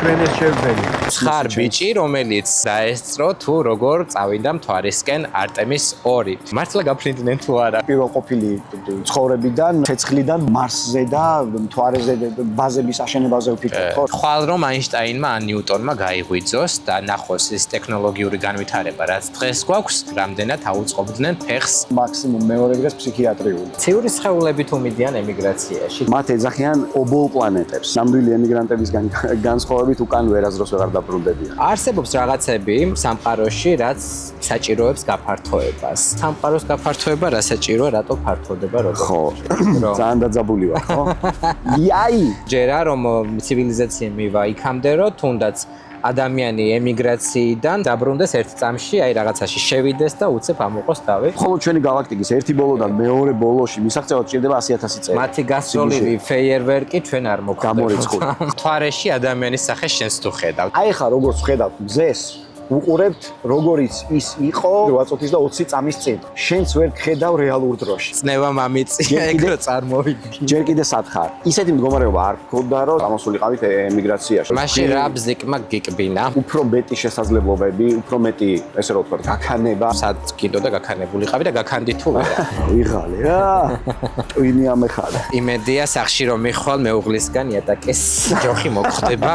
ჩვენეს შევძელი. ცხარ ბიჭი, რომელიც დაესწრო თუ როგორ წავიდა მთვარისკენ არტემის 2. მართლა გაფრინდნენ თუ არა? პირველყოფილი ცხოვრებიდან, ცეცხლიდან მარსზე და მთვარეზე ბაზების აშენებაზე ვფიქრობ, ხო? ხვალ რომ აინშტაინმა ან ნიუტონმა გაიღვიძოს და ნახოს ის ტექნოლოგიური განვითარება, რაც დღეს გვაქვს, რამდენად აუწყობდნენ ფეხს. მაქსიმუმ მეორე დღეს ფსიქიატრიული. ციური სხეულები თუ მიდიან ემიგრაციაში. მათ ეძახიან ობოლ პლანეტებს. ნამდვილი ემიგრანტებისგან განსხვავებით უკან ვერასდროს ვეღარ დაბრუნდებიან. არსებობს რაღაცები სამყაროში, რაც საჭიროებს გაფართოებას. სამყაროს გაფართოება რა საჭიროა, რატო ფართოვდება როგორ? ხო, ძალიან დაძაბული ვარ, ხო? იაი! ჯერა რომ ცივილიზაცია მივა იქამდე, რომ თუნდაც ადამიანი ემიგრაციიდან დაბრუნდეს ერთ წამში, აი რაღაცაში შევიდეს და უცებ ამოყოს თავი. ხოლო ჩვენი galaktikis ერთი ბოლოდან მეორე ბოლოში მისაღწევად ჭირდება 100,000 წელი. მათი გასწოლილი ფეიერვერკი ჩვენ არ მოხდება. გამორიცხული. მთვარეში ადამიანის სახე შენს თუ ხედავ. აი ხა როგორც ხედავთ გზეს უყურებთ როგორიც ის იყო 8 და 20 წამის წინ. შენც ვერ ხედავ რეალურ დროში. წნევა მამიწია ეგრო წარმოვიდგინე. ჯერ კიდე სათხარ. ისეთი მდგომარეობა არ გქონდა რომ გამოსულიყავით ემიგრაციაში. მაშინ რა ბზიკმა გიკბინა? უფრო მეტი შესაძლებლობები, უფრო მეტი ესე რომ ვთქვათ, გაქანება. სად კიდო და გაქანებულიყავი და გაქანდი თუ არა? ვიღალე რა. ტვინი ამეხარა. იმედია სახში რომ მიხვალ მეუღლისგან იატაკის ჯოხი მოგხდება.